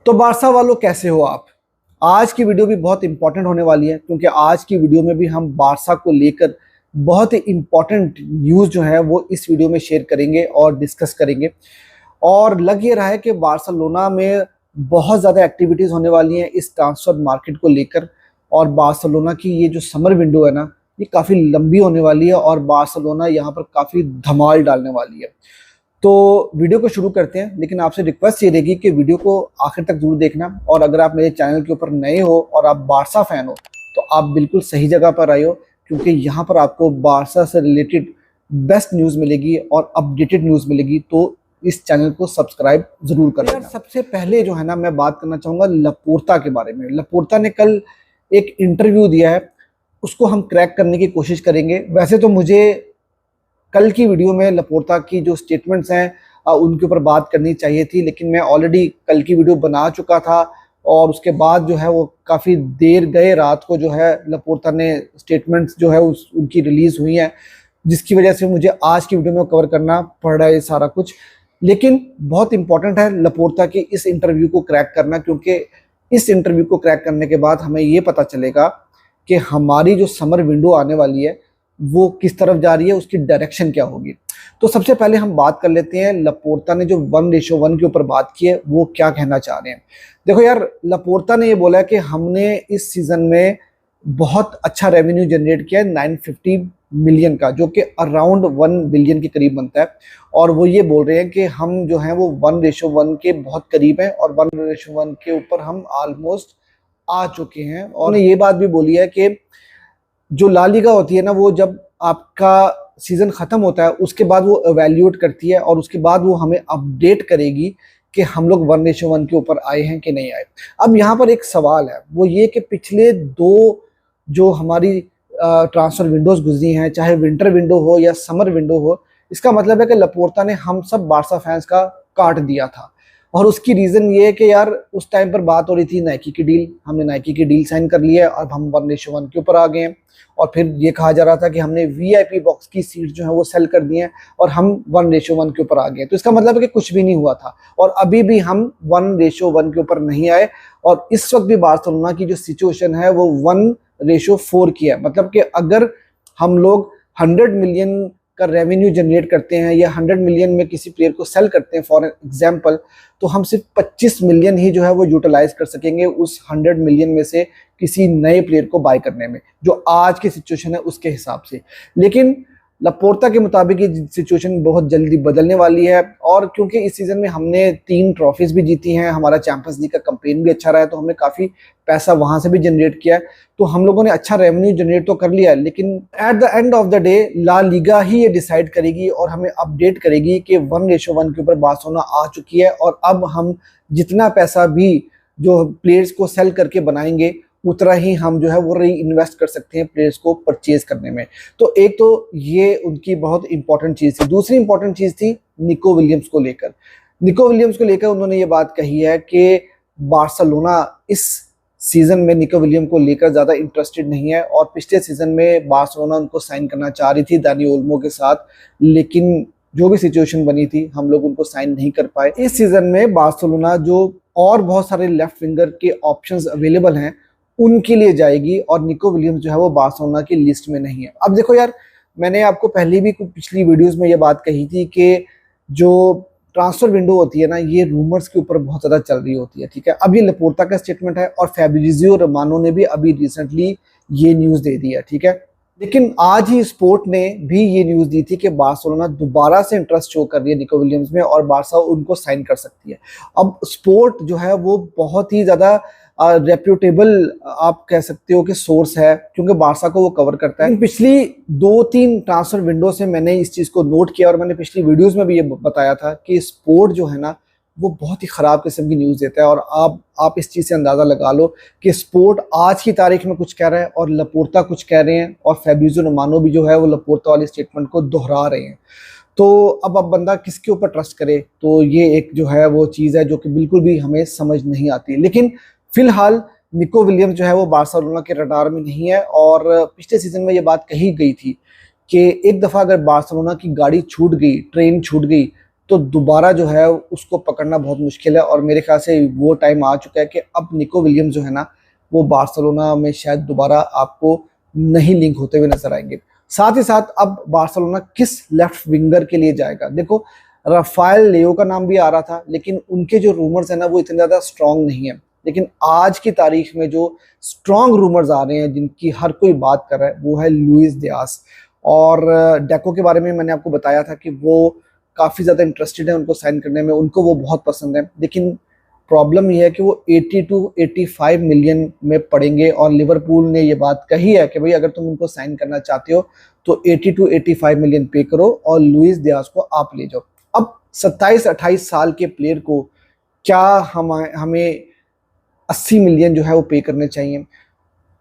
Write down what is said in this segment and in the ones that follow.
तो बारसा वालों कैसे हो आप। आज की वीडियो भी बहुत इंपॉर्टेंट होने वाली है क्योंकि आज की वीडियो में भी हम बारसा को लेकर बहुत ही इंपॉर्टेंट न्यूज़ जो है वो इस वीडियो में शेयर करेंगे और डिस्कस करेंगे। और लग ये रहा है कि बार्सिलोना में बहुत ज़्यादा एक्टिविटीज़ होने वाली हैं इस ट्रांसफर मार्केट को लेकर। और बार्सिलोना की ये जो समर विंडो है ना, ये काफ़ी लंबी होने वाली है और बार्सिलोना यहाँ पर काफ़ी धमाल डालने वाली है। तो वीडियो को शुरू करते हैं, लेकिन आपसे रिक्वेस्ट ये रहेगी कि वीडियो को आखिर तक जरूर देखना। और अगर आप मेरे चैनल के ऊपर नए हो और आप बारसा फैन हो तो आप बिल्कुल सही जगह पर आए हो, क्योंकि यहाँ पर आपको बारसा से रिलेटेड बेस्ट न्यूज़ मिलेगी और अपडेटेड न्यूज़ मिलेगी। तो इस चैनल को सब्सक्राइब जरूर कर लेना। सबसे पहले जो है ना, मैं बात करना चाहूँगा लपोर्ता के बारे में। लपोर्ता ने कल एक इंटरव्यू दिया है, उसको हम क्रैक करने की कोशिश करेंगे। वैसे तो मुझे कल की वीडियो में लपोर्ता की जो स्टेटमेंट्स हैं उनके ऊपर बात करनी चाहिए थी, लेकिन मैं ऑलरेडी कल की वीडियो बना चुका था और उसके बाद जो है वो काफ़ी देर गए रात को जो है लपोर्ता ने स्टेटमेंट्स जो है उनकी रिलीज़ हुई हैं, जिसकी वजह से मुझे आज की वीडियो में कवर करना पड़ रहा है सारा कुछ। लेकिन बहुत इंपॉर्टेंट है लपोर्ता की इस इंटरव्यू को क्रैक करना, क्योंकि इस इंटरव्यू को क्रैक करने के बाद हमें ये पता चलेगा कि हमारी जो समर विंडो आने वाली है वो किस तरफ जा रही है, उसकी डायरेक्शन क्या होगी। तो सबसे पहले हम बात कर लेते हैं लपोर्ता ने जो 1:1 के ऊपर बात की है वो क्या कहना चाह रहे हैं। देखो यार, लपोर्ता ने ये बोला है कि हमने इस सीजन में बहुत अच्छा रेवेन्यू जनरेट किया है 950 मिलियन का, जो कि अराउंड 1 बिलियन के करीब बनता है। और वो ये बोल रहे हैं कि हम जो हैं वो 1:1 के बहुत करीब हैं और 1:1 के ऊपर हम ऑलमोस्ट आ चुके हैं। और उन्होंने ये बात भी बोली है कि जो ला लीगा होती है ना, वो जब आपका सीजन खत्म होता है उसके बाद वो एवेल्यूएट करती है और उसके बाद वो हमें अपडेट करेगी कि हम लोग 1:1 के ऊपर आए हैं कि नहीं आए। अब यहाँ पर एक सवाल है, वो ये कि पिछले दो जो हमारी ट्रांसफर विंडोज गुजरी हैं, चाहे विंटर विंडो हो या समर विंडो हो, इसका मतलब है कि लपोर्ता ने हम सब बारसा फैंस का काट दिया था। और उसकी रीज़न ये है कि यार उस टाइम पर बात हो रही थी नाइकी की डील, हमने नाइकी की डील साइन कर ली है और हम 1:1 के ऊपर आ गए हैं। और फिर ये कहा जा रहा था कि हमने वीआईपी बॉक्स की सीट जो है वो सेल कर दी हैं और हम 1:1 के ऊपर आ गए। तो इसका मतलब है कि कुछ भी नहीं हुआ था और अभी भी हम 1:1 के ऊपर नहीं आए। और इस वक्त भी बार्सिलोना की जो सिचुएशन है वो 1:4 की है। मतलब कि अगर हम लोग 100 मिलियन का रेवेन्यू जनरेट करते हैं या 100 मिलियन में किसी प्लेयर को सेल करते हैं फॉर एग्जांपल, तो हम सिर्फ 25 मिलियन ही जो है वो यूटिलाइज कर सकेंगे उस 100 मिलियन में से किसी नए प्लेयर को बाय करने में, जो आज की सिचुएशन है उसके हिसाब से। लेकिन लपोर्ता के मुताबिक ये सिचुएशन बहुत जल्दी बदलने वाली है। और क्योंकि इस सीजन में हमने 3 ट्रॉफीज भी जीती हैं, हमारा चैंपियंस लीग का कैंपेन भी अच्छा रहा है, तो हमने काफ़ी पैसा वहां से भी जनरेट किया है। तो हम लोगों ने अच्छा रेवेन्यू जनरेट तो कर लिया है, लेकिन at the end of the day La Liga ही ये डिसाइड करेगी और हमें अपडेट करेगी कि 1:1 के ऊपर बार्सिलोना आ चुकी है। और अब हम जितना पैसा भी जो प्लेयर्स को सेल करके बनाएंगे उतना ही हम जो है वो री इन्वेस्ट कर सकते हैं प्लेयर्स को परचेज करने में। तो एक तो ये उनकी बहुत इंपॉर्टेंट चीज़ थी। दूसरी इंपॉर्टेंट चीज़ थी निको विलियम्स को लेकर। निको विलियम्स को लेकर उन्होंने ये बात कही है कि बार्सिलोना इस सीजन में निको विलियम को लेकर ज़्यादा इंटरेस्टेड नहीं है और पिछले सीजन में बार्सिलोना उनको साइन करना चाह रही थी दानी ओल्मो के साथ, लेकिन जो भी सिचुएशन बनी थी हम लोग उनको साइन नहीं कर पाए। इस सीजन में बार्सिलोना जो और बहुत सारे लेफ्ट विंगर के ऑप्शंस अवेलेबल हैं उनके लिए जाएगी और निको विलियम्स जो है वो बार्सिलोना की लिस्ट में नहीं है। अब देखो यार, मैंने आपको पहले भी पिछली वीडियोस में ये बात कही थी कि जो ट्रांसफर विंडो होती है ना, ये रूमर्स के ऊपर बहुत ज़्यादा चल रही होती है, ठीक है। अब ये लपोर्ता का स्टेटमेंट है और फैब्रिजियो रोमानो ने भी अभी रिसेंटली ये न्यूज़ दे दी है, ठीक है। लेकिन आज ही स्पोर्ट ने भी ये न्यूज़ दी थी कि बार्सिलोना दोबारा से इंटरेस्ट शो कर रही है निको विलियम्स में और बार्सा उनको साइन कर सकती है। अब स्पोर्ट जो है वो बहुत ही ज़्यादा रेप्यूटेबल आप कह सकते हो कि सोर्स है, क्योंकि बारसा को वो कवर करता है। पिछली 2-3 ट्रांसफर विंडो से मैंने इस चीज़ को नोट किया और मैंने पिछली वीडियोस में भी ये बताया था कि स्पोर्ट जो है ना वो बहुत ही ख़राब किस्म की न्यूज़ देता है। और आप इस चीज़ से अंदाज़ा लगा लो कि स्पोर्ट आज की तारीख में कुछ कह रहा है और लपोर्ता कुछ कह रहे हैं और फैब्रिजियो रोमानो भी जो है वो लपोर्ता वाली स्टेटमेंट को दोहरा रहे हैं। तो अब बंदा किसके ऊपर ट्रस्ट करे, तो ये एक जो है वो चीज़ है जो कि बिल्कुल भी हमें समझ नहीं आती। लेकिन फिलहाल निको विलियम्स जो है वो बार्सिलोना के रडार में नहीं है। और पिछले सीजन में ये बात कही गई थी कि एक दफ़ा अगर बार्सिलोना की गाड़ी छूट गई, ट्रेन छूट गई, तो दोबारा जो है उसको पकड़ना बहुत मुश्किल है। और मेरे ख्याल से वो टाइम आ चुका है कि अब निको विलियम्स जो है ना वो बार्सिलोना में शायद दोबारा आपको नहीं लिंक होते हुए नजर आएंगे। साथ ही साथ अब बार्सिलोना किस लेफ्ट विंगर के लिए जाएगा? देखो, राफेल लियो का नाम भी आ रहा था, लेकिन उनके जो रूमर्स है ना वो इतने ज्यादा स्ट्रांग नहीं है। लेकिन आज की तारीख में जो स्ट्रांग रूमर्स आ रहे हैं, जिनकी हर कोई बात कर रहा है, वो है लुइस डियास। और डेको के बारे में मैंने आपको बताया था कि वो काफ़ी ज़्यादा इंटरेस्टेड है उनको साइन करने में, उनको वो बहुत पसंद है। लेकिन प्रॉब्लम ये है कि वो 80 टू 85 मिलियन में पड़ेंगे, और लिवरपूल ने ये बात कही है कि भाई अगर तुम उनको साइन करना चाहते हो तो 80 टू 85 मिलियन पे करो और लुइस डियास को आप ले जाओ। अब 27-28 साल के प्लेयर को क्या हमें 80 मिलियन जो है वो पे करने चाहिए?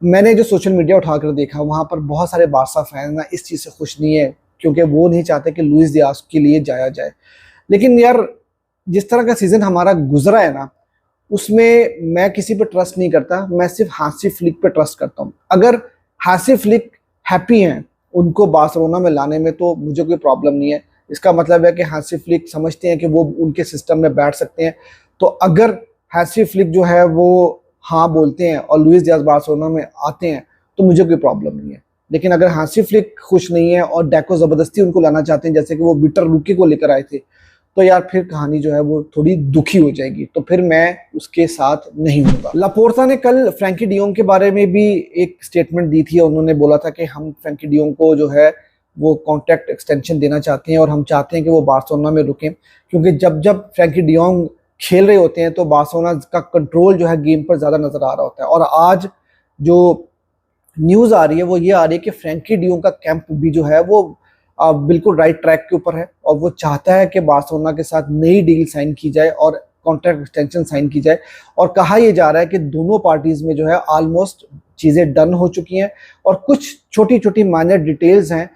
मैंने जो सोशल मीडिया उठाकर देखा वहां पर बहुत सारे बारसा फैन ना इस चीज़ से खुश नहीं है, क्योंकि वो नहीं चाहते कि लुइस डियास के लिए जाया जाए। लेकिन यार, जिस तरह का सीजन हमारा गुजरा है ना, उसमें मैं किसी पे ट्रस्ट नहीं करता, मैं सिर्फ हांसी फ्लिक पे ट्रस्ट करता हूँ। अगर हांसी फ्लिक हैप्पी हैं उनको बार्सिलोना में लाने में तो मुझे कोई प्रॉब्लम नहीं है। इसका मतलब है कि हांसी फ्लिक समझते हैं कि वो उनके सिस्टम में बैठ सकते हैं। तो अगर हांसी फ्लिक जो है वो हाँ बोलते हैं और लुइस डियास बार्सिलोना में आते हैं तो मुझे कोई प्रॉब्लम नहीं है। लेकिन अगर हांसी फ्लिक खुश नहीं है और डेको जबरदस्ती उनको लाना चाहते हैं, जैसे कि वो विक्टर रूकी को लेकर आए थे, तो यार फिर कहानी जो है वो थोड़ी दुखी हो जाएगी। तो फिर मैं उसके साथ नहीं हूँगा। लापोर्ता ने कल फ्रैंकी डियोंग के बारे में भी एक स्टेटमेंट दी थी। उन्होंने बोला था कि हम फ्रैंकी डियोंग को जो है वो कॉन्ट्रैक्ट एक्सटेंशन देना चाहते हैं और हम चाहते हैं कि वो बार्सिलोना में रुकें, क्योंकि जब जब फ्रैंकी डियोंग खेल रहे होते हैं तो बार्सिलोना का कंट्रोल जो है गेम पर ज़्यादा नजर आ रहा होता है। और आज जो न्यूज़ आ रही है वो ये आ रही है कि फ्रैंकी डियोंग का कैंप भी जो है वो बिल्कुल राइट ट्रैक के ऊपर है, और वो चाहता है कि बार्सिलोना के साथ नई डील साइन की जाए और कॉन्ट्रैक्ट एक्सटेंशन साइन की जाए। और कहा यह जा रहा है कि दोनों पार्टीज में जो है ऑलमोस्ट चीज़ें डन हो चुकी हैं, और कुछ छोटी छोटी माइनर डिटेल्स हैं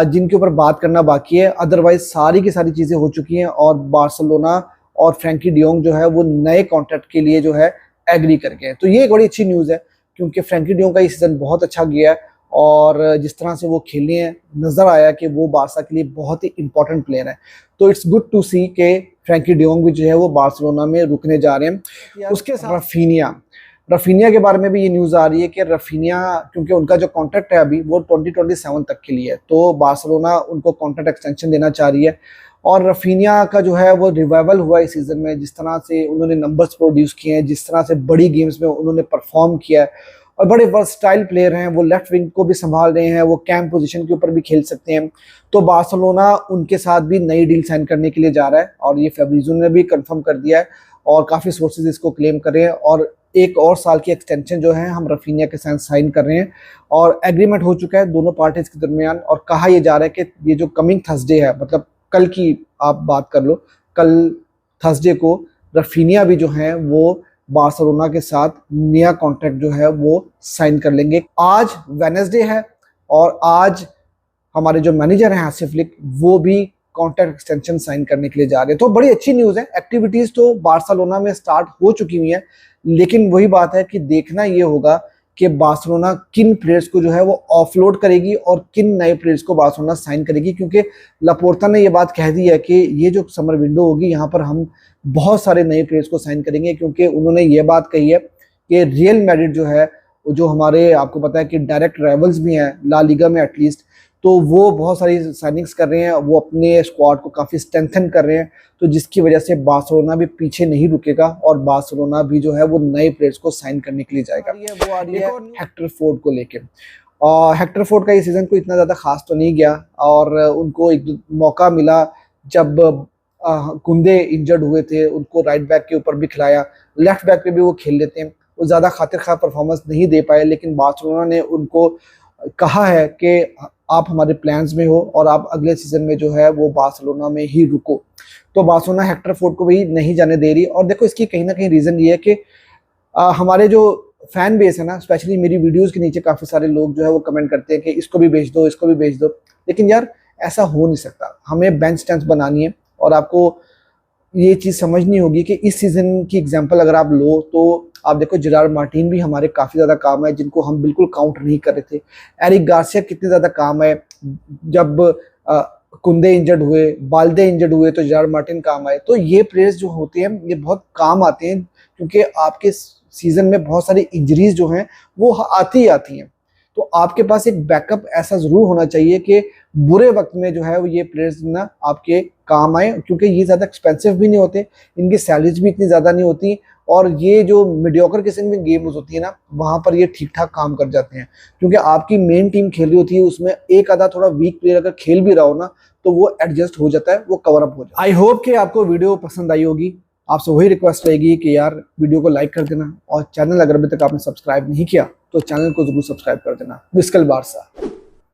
जिनके ऊपर बात करना बाकी है। अदरवाइज सारी की सारी चीज़ें हो चुकी हैं और बार्सिलोना और फ्रैंकी डियोंग जो है वो नए कॉन्ट्रैक्ट के लिए जो है एग्री कर गए। तो ये एक बड़ी अच्छी न्यूज़ है, क्योंकि फ्रैंकी डियोंग का ये सीज़न बहुत अच्छा गया है, और जिस तरह से वो खेलने हैं नजर आया कि वो बारसा के लिए बहुत ही इंपॉर्टेंट प्लेयर है। तो इट्स गुड टू सी कि फ्रैंकी डियोंग भी जो है वो बार्सिलोना में रुकने जा रहे हैं। उसके साथ रफीनिया के बारे में भी ये न्यूज़ आ रही है कि रफीनिया, क्योंकि उनका जो कॉन्ट्रैक्ट है अभी वो 2027 तक के लिए है, तो बार्सिलोना उनको कॉन्ट्रैक्ट एक्सटेंशन देना चाह रही है। और रफीनिया का जो है वो रिवाइवल हुआ इस सीज़न में, जिस तरह से उन्होंने नंबर्स प्रोड्यूस किए हैं, जिस तरह से बड़ी गेम्स में उन्होंने परफॉर्म किया है, और बड़े वर्सटाइल प्लेयर हैं। वो लेफ्ट विंग को भी संभाल रहे हैं, वो कैंप पोजीशन के ऊपर भी खेल सकते हैं। तो बार्सिलोना उनके साथ भी नई डील साइन करने के लिए जा रहा है, और ये फैब्रिज़ो ने भी कंफर्म कर दिया है, और काफ़ी सोर्सेज इसको क्लेम कर रहे हैं। और एक और साल की एक्सटेंशन जो है हम रफीनिया के साथ साइन कर रहे हैं, और एग्रीमेंट हो चुका है दोनों पार्टीज के दरमियान। और कहा यह जा रहा है कि ये जो कमिंग थर्सडे है, मतलब कल की आप बात कर लो, कल थर्सडे को रफीनिया भी जो है वो बार्सिलोना के साथ नया कॉन्ट्रैक्ट जो है वो साइन कर लेंगे। आज वेडनेसडे है, और आज हमारे जो मैनेजर हैं हांसी फ्लिक, वो भी कॉन्ट्रैक्ट एक्सटेंशन साइन करने के लिए जा रहे हैं। तो बड़ी अच्छी न्यूज़ है। एक्टिविटीज़ तो बार्सिलोना में स्टार्ट हो चुकी हुई हैं, लेकिन वही बात है कि देखना ये होगा कि बार्सिलोना किन प्लेयर्स को जो है वो ऑफलोड करेगी और किन नए प्लेयर्स को बार्सिलोना साइन करेगी। क्योंकि लापोर्ता ने ये बात कह दी है कि ये जो समर विंडो होगी यहाँ पर हम बहुत सारे नए प्लेयर्स को साइन करेंगे, क्योंकि उन्होंने ये बात कही है कि रियल मैड्रिड जो है, जो हमारे आपको पता है कि डायरेक्ट राइवल्स भी हैं ला लीगा में एटलीस्ट, तो वो बहुत सारी साइनिंग्स कर रहे हैं, वो अपने स्क्वाड को काफ़ी स्ट्रेंथन कर रहे हैं। तो जिसकी वजह से बार्सिलोना भी पीछे नहीं रुकेगा, और बार्सिलोना भी जो है वो नए प्लेयर्स को साइन करने के लिए जाएगा। वो आ रही है हेक्टर फोर्ड को लेके। और हेक्टर फोर्ड का ये सीज़न को इतना ज़्यादा खास तो नहीं गया, और उनको एक मौका मिला जब कुंदे इंजर्ड हुए थे, उनको राइट बैक के ऊपर भी खिलाया, लेफ्ट बैक पे भी वो खेल लेते हैं। वो ज़्यादा खातिर खा परफॉर्मेंस नहीं दे पाए, लेकिन बार्सिलोना ने उनको कहा है कि आप हमारे प्लान्स में हो और आप अगले सीज़न में जो है वो बार्सिलोना में ही रुको। तो बार्सिलोना हेक्टर फोर्ड को भी नहीं जाने दे रही। और देखो, इसकी कहीं ना कहीं रीज़न ये है कि हमारे जो फैन बेस है ना, स्पेशली मेरी वीडियोस के नीचे काफ़ी सारे लोग जो है वो कमेंट करते हैं कि इसको भी भेज दो, इसको भी भेज दो। लेकिन यार ऐसा हो नहीं सकता, हमें बेंच स्ट्रेंथ बनानी है। और आपको ये चीज़ समझनी होगी कि इस सीज़न की एग्जांपल अगर आप लो तो आप देखो, जेरार्ड मार्टिन भी हमारे काफ़ी ज़्यादा काम है, जिनको हम बिल्कुल काउंट नहीं कर रहे थे। एरिक गार्सिया कितने ज़्यादा काम है। जब कुंदे इंजर्ड हुए, बाल्दे इंजर्ड हुए तो जेरार्ड मार्टिन काम आए। तो ये प्लेयर्स जो होते हैं ये बहुत काम आते हैं, क्योंकि आपके सीजन में बहुत सारी इंजरीज जो हैं वो आती ही आती हैं। तो आपके पास एक बैकअप ऐसा जरूर होना चाहिए कि बुरे वक्त में जो है वो ये प्लेयर्स ना आपके काम आए, क्योंकि ये ज़्यादा एक्सपेंसिव भी नहीं होते, इनकी सैलरीज भी इतनी ज़्यादा नहीं होती, और ये जो मीडियोकर किस्म में गेम्स होती है ना वहाँ पर ये ठीक ठाक काम कर जाते हैं। क्योंकि आपकी मेन टीम खेल रही होती है, उसमें एक आधा थोड़ा वीक प्लेयर अगर खेल भी रहा हो ना तो वो एडजस्ट हो जाता है, वो कवर अप हो जाता है। आई होप कि आपको वीडियो पसंद आई होगी। आपसे वही रिक्वेस्ट रहेगी कि यार वीडियो को लाइक कर देना, और चैनल अगर अभी तक आपने सब्सक्राइब नहीं किया तो चैनल को जरूर सब्सक्राइब कर देना। विस्कल बारसा।